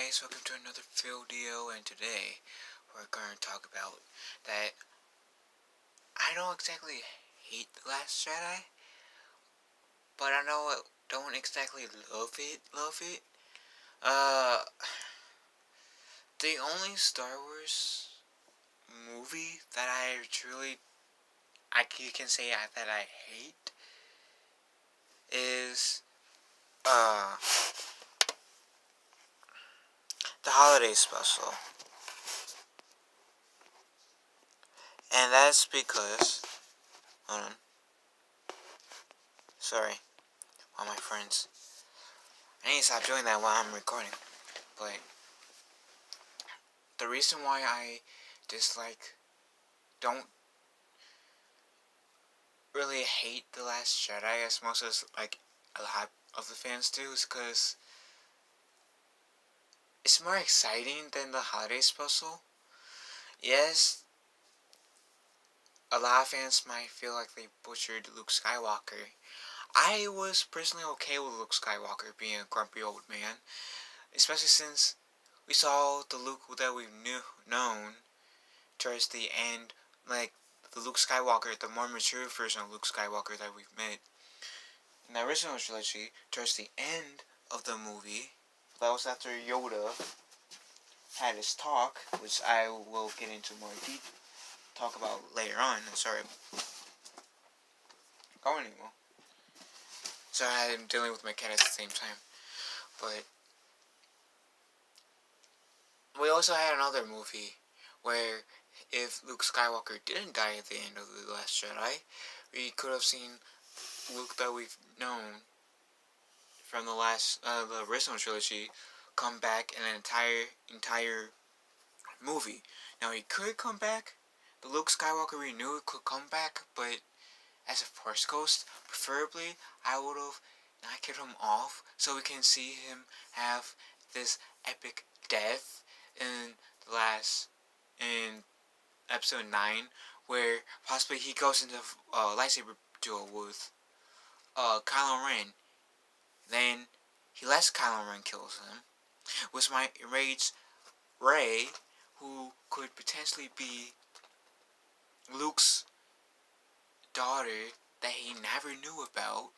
guys, welcome to another video, and today we're going to talk about that I don't exactly hate The Last Jedi, but I don't exactly love it. Uh, the only Star Wars movie that you can say that I hate is, the holiday special. And that's because, hold on, sorry, all my friends. I need to stop doing that while I'm recording. But the reason why I don't really hate The Last Jedi as most as a lot of the fans do is because it's more exciting than the holiday special. Yes, a lot of fans might feel like they butchered Luke Skywalker. I was personally okay with Luke Skywalker being a grumpy old man, especially since we saw the Luke that we've known towards the end, like the Luke Skywalker, the more mature version of Luke Skywalker that we've met in the original trilogy, towards the end of the movie. That was after Yoda had his talk, which I will get into more talk about later on. Sorry, going anymore. Sorry, I'm dealing with my cat at the same time. But we also had another movie where if Luke Skywalker didn't die at the end of The Last Jedi, we could have seen Luke that we've known from the original trilogy come back in an entire movie. Now he could come back. The Luke Skywalker we knew could come back, but as a Force Ghost, preferably I would have knocked him off so we can see him have this epic death in in episode 9, where possibly he goes into a lightsaber duel with Kylo Ren. Then he lets Kylo Ren kills him, which might enrage Rey, who could potentially be Luke's daughter that he never knew about,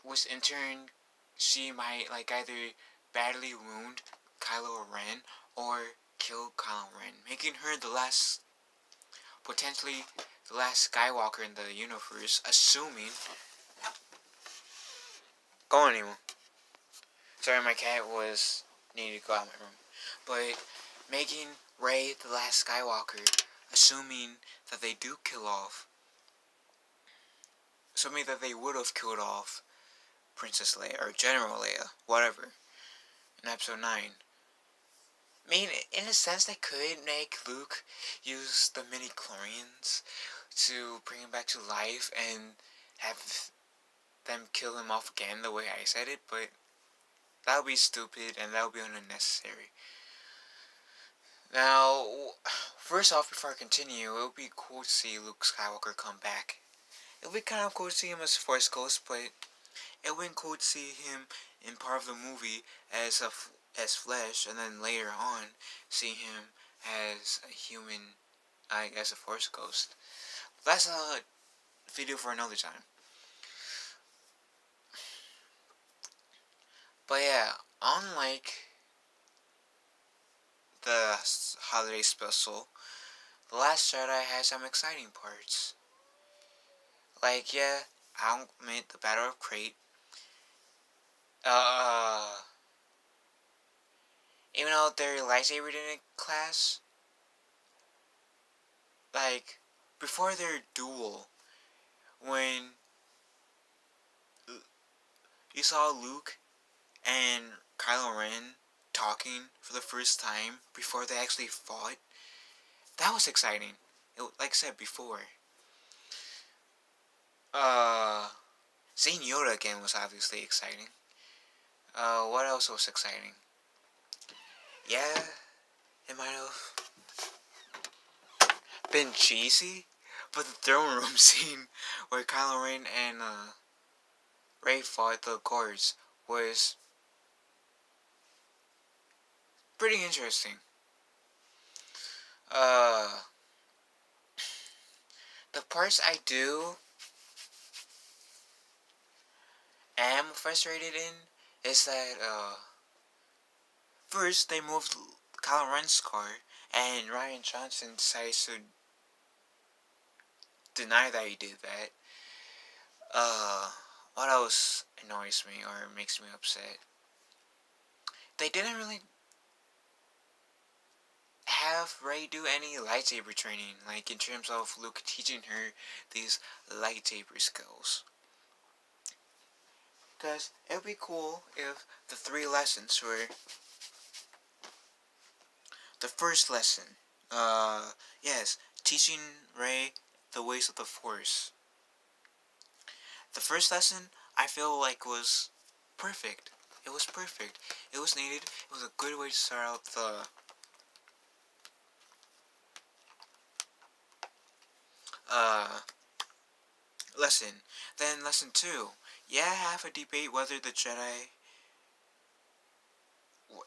which in turn she might either badly wound Kylo Ren or kill Kylo Ren, making her potentially the last Skywalker in the universe, assuming. Go anymore. Sorry, my cat was needed to go out of my room. But making Rey the last Skywalker, assuming that they do kill off, assuming that they would have killed off Princess Leia or General Leia, whatever, in Episode 9. I mean, in a sense, they could make Luke use the midi-chlorians to bring him back to life and have them kill him off again the way I said it, but that would be stupid and that would be unnecessary. Now, first off, before I continue, it would be cool to see Luke Skywalker come back. It would be kind of cool to see him as a Force Ghost, but it would be cool to see him in part of the movie as flesh, and then later on see him as a human, as a Force Ghost. That's a video for another time. But yeah, unlike the holiday special, The Last Jedi has some exciting parts. Yeah, I'll admit the Battle of Crate. Even though their lightsaber didn't clash, before their duel, when you saw Luke and Kylo Ren talking for the first time before they actually fought, that was exciting. Like I said before, seeing Yoda again was obviously exciting. What else was exciting? Yeah, it might have been cheesy, but the throne room scene where Kylo Ren and Rey fought the Accords was pretty interesting. Uh, the parts I do am frustrated in is that first they moved Kylo Ren's car, and Ryan Johnson decides to deny that he did that. Uh, what else annoys me or makes me upset? They didn't really have Rey do any lightsaber training, like in terms of Luke teaching her these lightsaber skills. Because it would be cool if the three lessons were the first lesson, yes, teaching Rey the ways of the Force. The first lesson I feel like was perfect. It was perfect. It was needed. It was a good way to start out the uh lesson. Then lesson 2. Yeah, have a debate whether the Jedi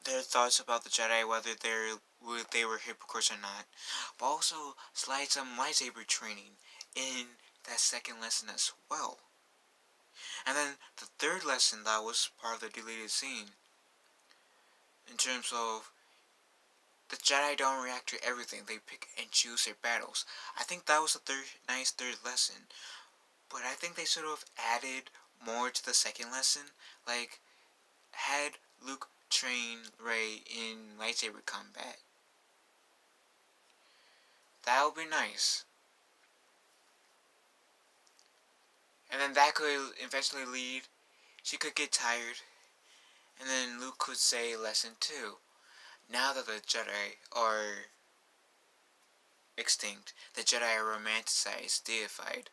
their thoughts about the Jedi, whether they were hypocrites or not, but also slide some lightsaber training in that second lesson as well. And then the third lesson that was part of the deleted scene, in terms of the Jedi don't react to everything; they pick and choose their battles. I think that was a nice third lesson, but I think they sort of added more to the second lesson, like had Luke train Rey in lightsaber combat. That would be nice. And then that could eventually lead, she could get tired, and then Luke could say lesson 2. Now that the Jedi are extinct, the Jedi are romanticized, deified.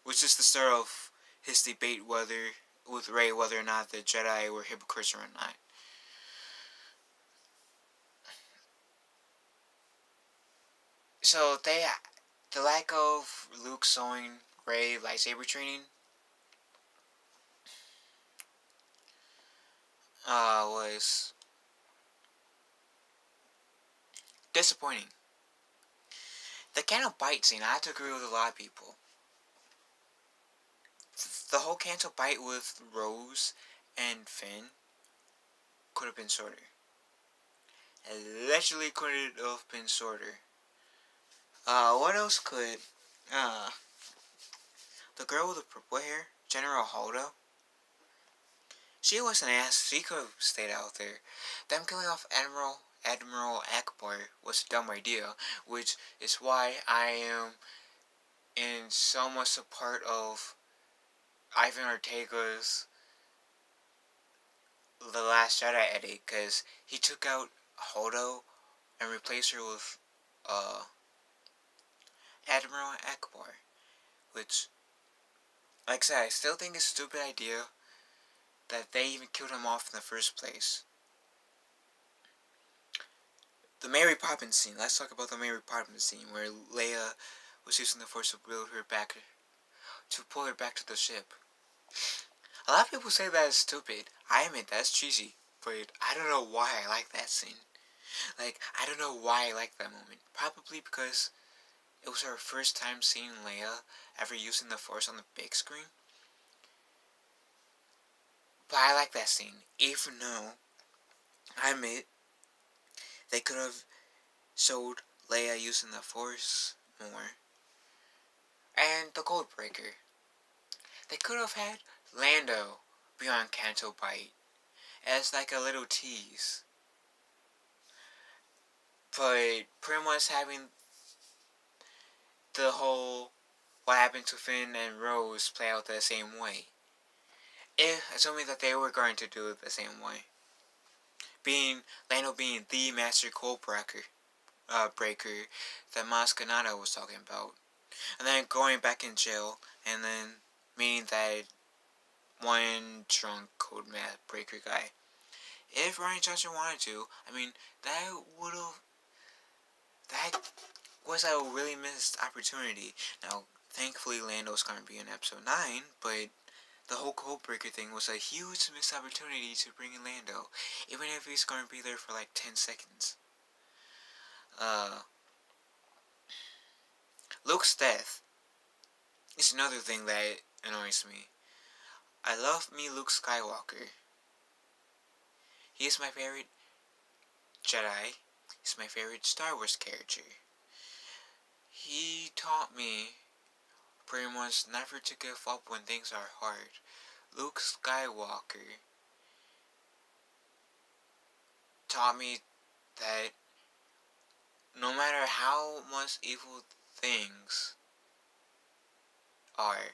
Which is the start of his debate with Rey whether or not the Jedi were hypocrites or not. So the lack of Luke showing Rey lightsaber training was disappointing. The Canto Bite scene, I have to agree with a lot of people. The whole Canto Bite with Rose and Finn could have been shorter. It literally could have been shorter. What else could? Uh, the girl with the purple hair, General Holdo. She was an ass. She could have stayed out there. Them killing off Admiral Akbar was a dumb idea, which is why I am in so much a part of Ivan Ortega's The Last Jedi edit, because he took out Holdo and replaced her with Admiral Akbar, which, like I said, I still think it's a stupid idea that they even killed him off in the first place. The Mary Poppins scene. Let's talk about the Mary Poppins scene where Leia was using the Force to pull her back to the ship. A lot of people say that is stupid. I admit that's cheesy, but I don't know why I like that scene. Like, I don't know why I like that moment. Probably because it was our first time seeing Leia ever using the Force on the big screen. But I like that scene, even though I admit they could have showed Leia using the Force more. And the Codebreaker. They could have had Lando be on Canto Bite as like a little tease. But pretty much having the whole what happened to Finn and Rose play out the same way. Assuming that they were going to do it the same way. Lando being the master codebreaker that Maz Kanata was talking about. And then going back in jail and then meeting that one drunk code breaker guy. If Ryan Johnson wanted to, I mean, that was a really missed opportunity. Now, thankfully, Lando's going to be in episode 9, but the whole Codebreaker thing was a huge missed opportunity to bring in Lando, even if he's going to be there for like 10 seconds. Luke's death is another thing that annoys me. I love me Luke Skywalker. He is my favorite Jedi. He's my favorite Star Wars character. He taught me pretty much never to give up when things are hard. Luke Skywalker taught me that no matter how much evil things are,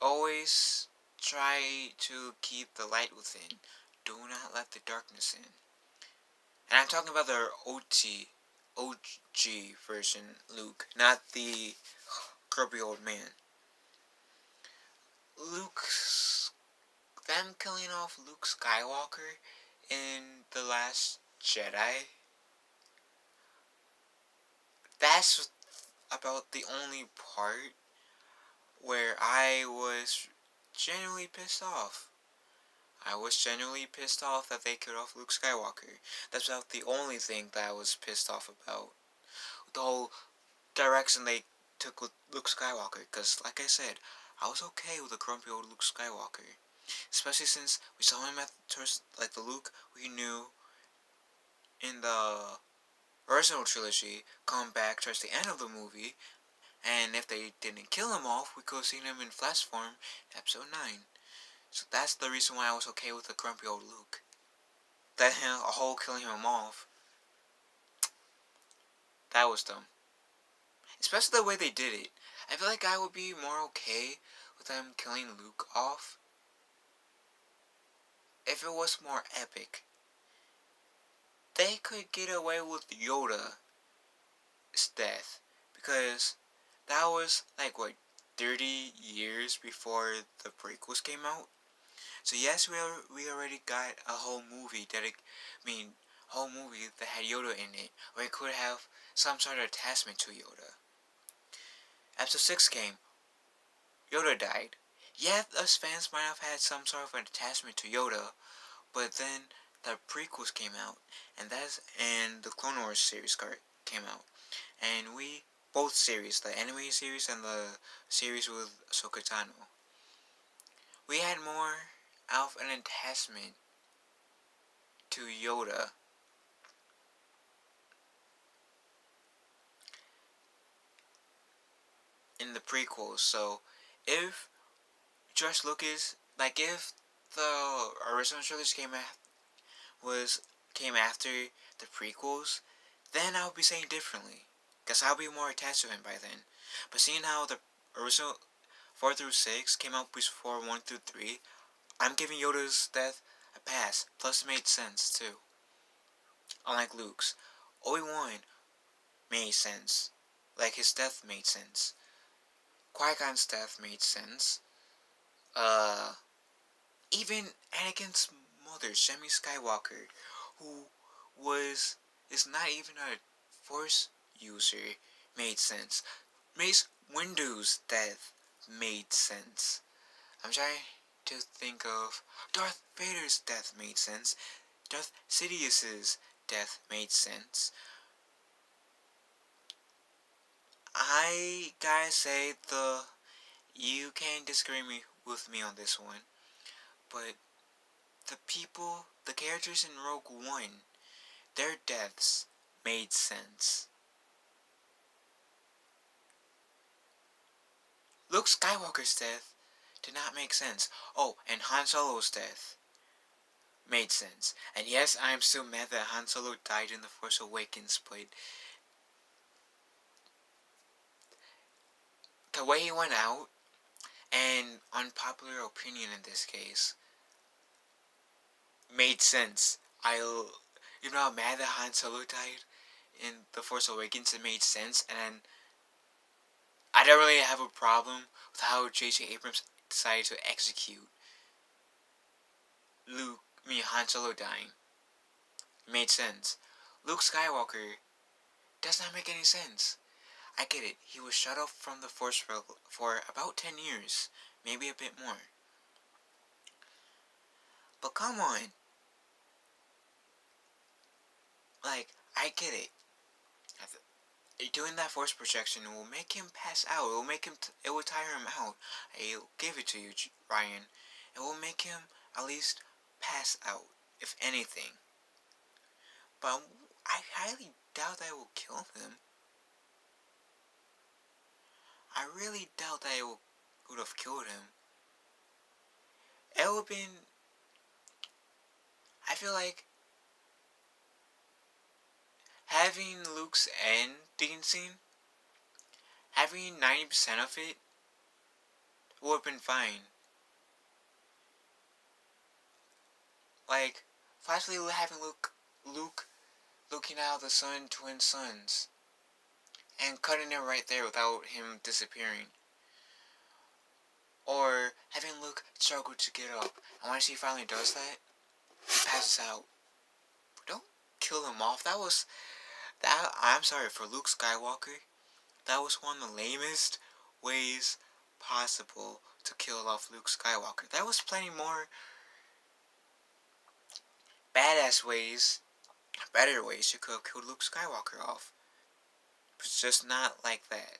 always try to keep the light within. Do not let the darkness in. And I'm talking about the OG version Luke, not the grumpy old man. Them killing off Luke Skywalker in The Last Jedi, that's about the only part where I was genuinely pissed off. I was genuinely pissed off that they killed off Luke Skywalker. That's about the only thing that I was pissed off about. The whole direction they took with Luke Skywalker, because like I said, I was okay with the grumpy old Luke Skywalker. Especially since we saw him at like the Luke we knew in the original trilogy come back towards the end of the movie, and if they didn't kill him off, we could have seen him in flash form in episode 9. So that's the reason why I was okay with the grumpy old Luke. That whole killing him off, that was dumb. Especially the way they did it. I feel like I would be more okay with them killing Luke off if it was more epic. They could get away with Yoda's death, because that was like what, 30 years before the prequels came out. So yes, we already got a whole movie that had Yoda in it, where it could have some sort of attachment to Yoda. Episode 6 came, Yoda died. Yeah, us fans might have had some sort of an attachment to Yoda, but then the prequels came out, and the Clone Wars series came out, and both series, the anime series and the series with Ahsoka Tano, we had more of an attachment to Yoda in the prequels. So if George Lucas, like if the original trilogy came after the prequels, then I would be saying differently, because I'll be more attached to him by then. But seeing how the original 4 through 6 came out before 1 through 3, I'm giving Yoda's death a pass. Plus it made sense too. Unlike Luke's, Obi-Wan made sense. Like his death made sense. Qui-Gon's death made sense. Even Anakin's mother, Shmi Skywalker, who is not even a Force user, made sense. Mace Windu's death made sense. I'm trying to think of Darth Vader's death made sense. Darth Sidious's death made sense. I gotta say you can't disagree with me on this one, but the characters in Rogue One, their deaths made sense. Luke Skywalker's death did not make sense. Oh, and Han Solo's death made sense. And yes, I am still mad that Han Solo died in The Force Awakens, but the way he went out, and unpopular opinion in this case, made sense. You know how mad that Han Solo died in The Force Awakens? It made sense, and I don't really have a problem with how J.J. Abrams decided to execute Han Solo dying. It made sense. Luke Skywalker does not make any sense. I get it. He was shut off from the Force for about 10 years. maybe a bit more. But come on, like, I get it. Doing that force projection will make him pass out. It will make him. It will tire him out. I'll give it to you, Ryan. It will make him at least pass out, if anything. But I highly doubt that it will kill him. I really doubt that it would have killed him. It would have been. I feel like having Luke's ending scene, having 90% of it would have been fine. Like, finally having Luke looking out the sun, twin suns, and cutting it right there without him disappearing. Or having Luke struggle to get up, and once he finally does that, he passes out. Don't kill him off. I'm sorry, for Luke Skywalker, that was one of the lamest ways possible to kill off Luke Skywalker. There was plenty more badass ways, better ways you could have killed Luke Skywalker off. It's just not like that.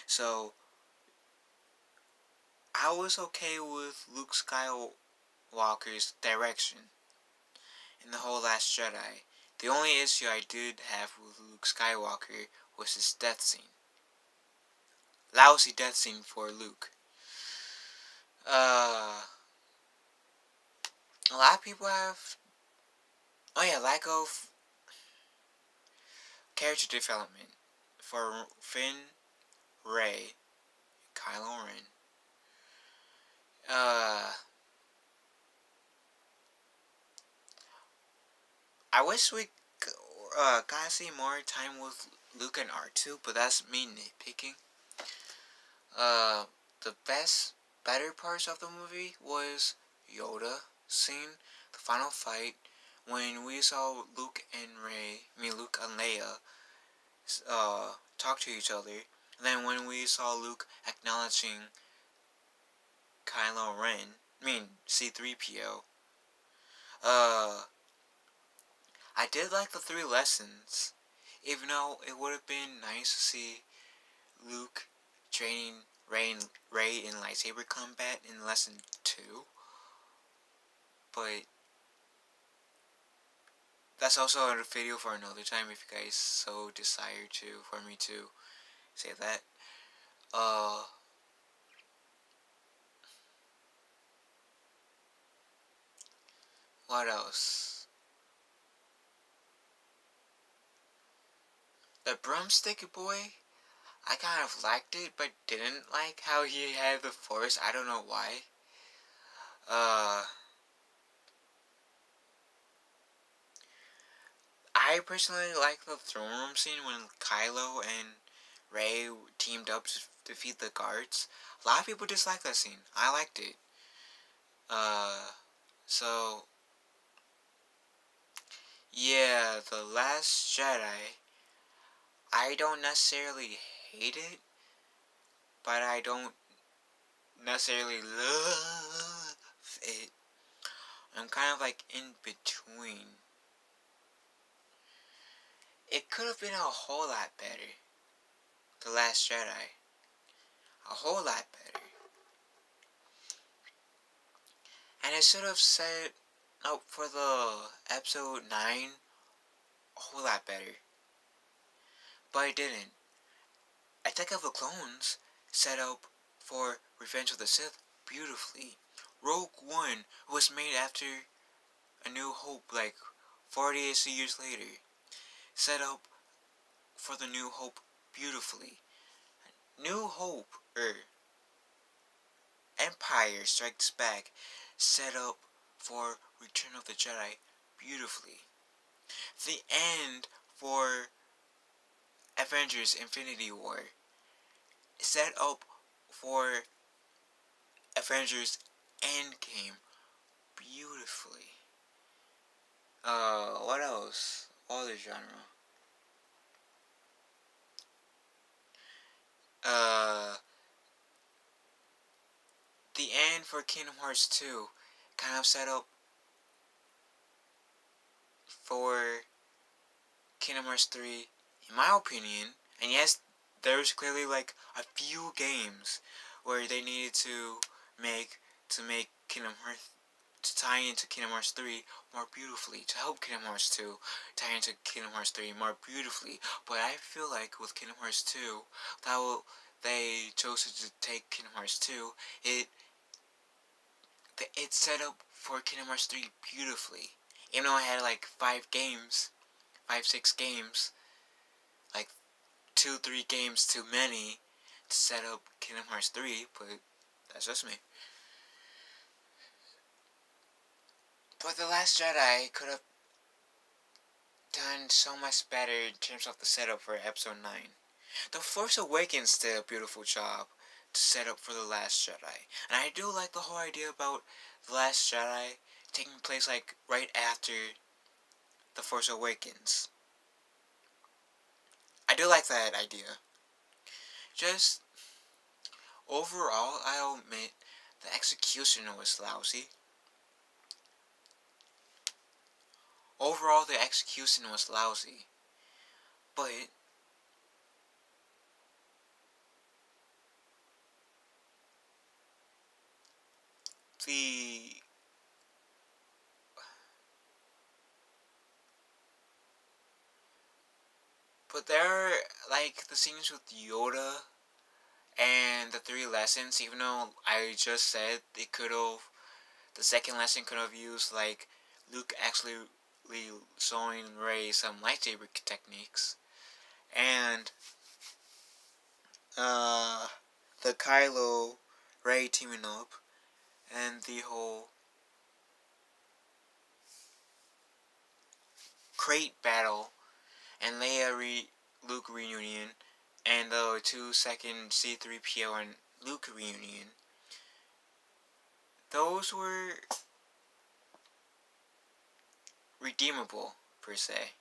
So, I was okay with Luke Skywalker's direction in the whole Last Jedi. The only issue I did have with Luke Skywalker was his death scene. Lousy death scene for Luke. A lot of people have... Oh yeah, lack of character development for Finn, Rey, Kylo Ren. I wish we got to see more time with Luke and R2, but that's me nitpicking. The better parts of the movie was Yoda scene, the final fight, when we saw Luke and Leia, talk to each other, and then when we saw Luke acknowledging Kylo Ren, C-3PO. I did like the 3 lessons, even though it would have been nice to see Luke training Rey in lightsaber combat in lesson 2, but that's also a video for another time if you guys so desire for me to say that. What else? The broomstick boy, I kind of liked it, but didn't like how he had the force. I don't know why. I personally like the throne room scene when Kylo and Rey teamed up to defeat the guards. A lot of people dislike that scene. I liked it. So yeah, The Last Jedi, I don't necessarily hate it, but I don't necessarily love it. I'm kind of like in between. It could have been a whole lot better. The Last Jedi. A whole lot better. And it should have set up for the episode 9 a whole lot better. But it didn't. Attack of the Clones set up for Revenge of the Sith beautifully. Rogue One was made after A New Hope, like 48 years later. Set up for the New Hope beautifully. New Hope, Empire Strikes Back, set up for Return of the Jedi beautifully. The end for Avengers Infinity War set up for Avengers Endgame beautifully. What else? Other genre. for Kingdom Hearts 2 kind of set up for Kingdom Hearts 3, in my opinion. And yes, there's clearly like a few games where they needed to make Kingdom Hearts to tie into Kingdom Hearts 3 more beautifully, to help Kingdom Hearts 2 tie into Kingdom Hearts 3 more beautifully. But I feel like with Kingdom Hearts 2, they chose to take Kingdom Hearts 2, it set up for Kingdom Hearts 3 beautifully. Even though it had like 6 games, like 2, 3 games too many to set up Kingdom Hearts 3, but that's just me. But The Last Jedi could have done so much better in terms of the setup for Episode 9. The Force Awakens did a beautiful job to set up for The Last Jedi. And I do like the whole idea about The Last Jedi taking place like right after The Force Awakens. I do like that idea. Just overall, I'll admit the execution was lousy. Overall, the execution was lousy. But the there are like the scenes with Yoda and the 3 lessons, even though I just said it could have, the second lesson could have used like Luke actually showing Rey some lightsaber techniques, and the Kylo Rey teaming up, and the whole crate battle, and Luke reunion, and the 2-second C-3PO and Luke reunion. Those were redeemable, per se.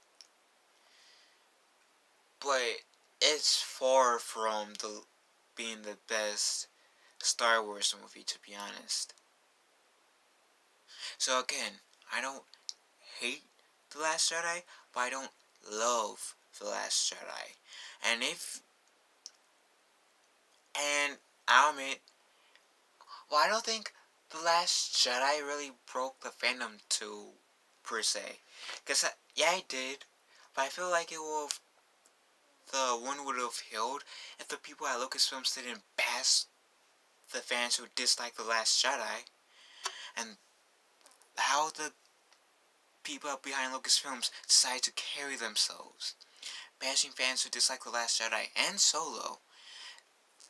But it's far from being the best Star Wars movie, to be honest. So again, I don't hate The Last Jedi, but I don't love The Last Jedi. And I'll admit, well, I don't think The Last Jedi really broke the fandom too, per se. Because, yeah, it did, but I feel like the one would have healed if the people at Lucasfilms didn't bash the fans who dislike The Last Jedi, and how the people behind Lucasfilms decided to carry themselves, bashing fans who dislike The Last Jedi and Solo.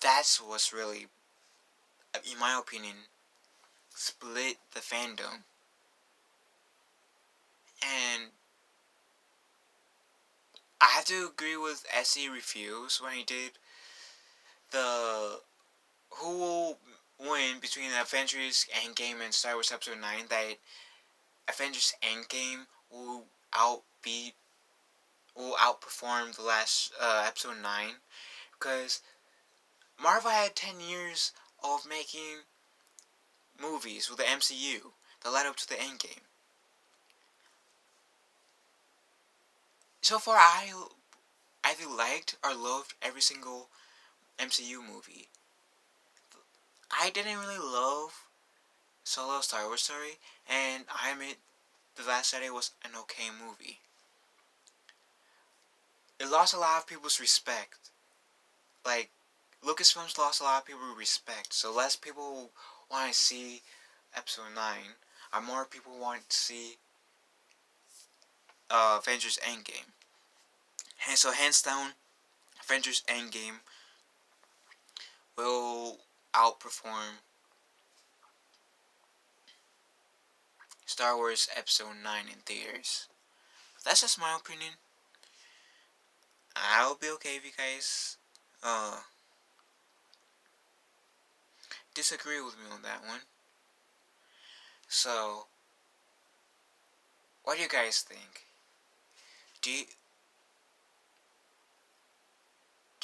That's what's really, in my opinion, split the fandom. And I have to agree with SE Reviews when he did the who will win between Avengers Endgame and Star Wars Episode 9, that Avengers Endgame will outperform the last Episode 9, because Marvel had 10 years of making movies with the MCU that led up to the Endgame. So far, I either liked or loved every single MCU movie. I didn't really love Solo Star Wars Story, and I admit The Last Jedi was an okay movie. It lost a lot of people's respect. Like, Lucasfilms lost a lot of people's respect, so less people want to see Episode 9, or more people want to see Avengers Endgame. And so, hands down, Avengers Endgame will outperform Star Wars Episode 9 in theaters. That's just my opinion. I'll be okay if you guys disagree with me on that one. So, what do you guys think? Do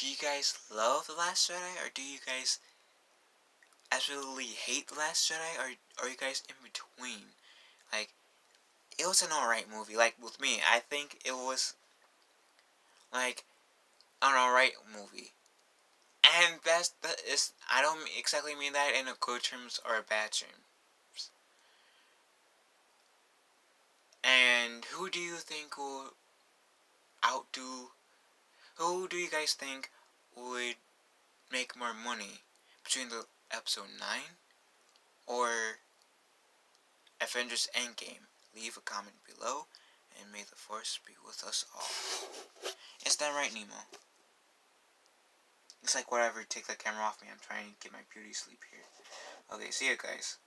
you guys love The Last Jedi, or do you guys absolutely hate The Last Jedi, or are you guys in between? Like, it was an alright movie. Like, with me, I think it was, like, an alright movie. And I don't exactly mean that in a good terms or a bad terms. And who do you think will outdo, who do you guys think would make more money between the episode 9 or Avengers Endgame? Leave a comment below, and may the force be with us all. Is that right, Nemo? It's like whatever, take the camera off me. I'm trying to get my beauty sleep here. Okay, see you guys.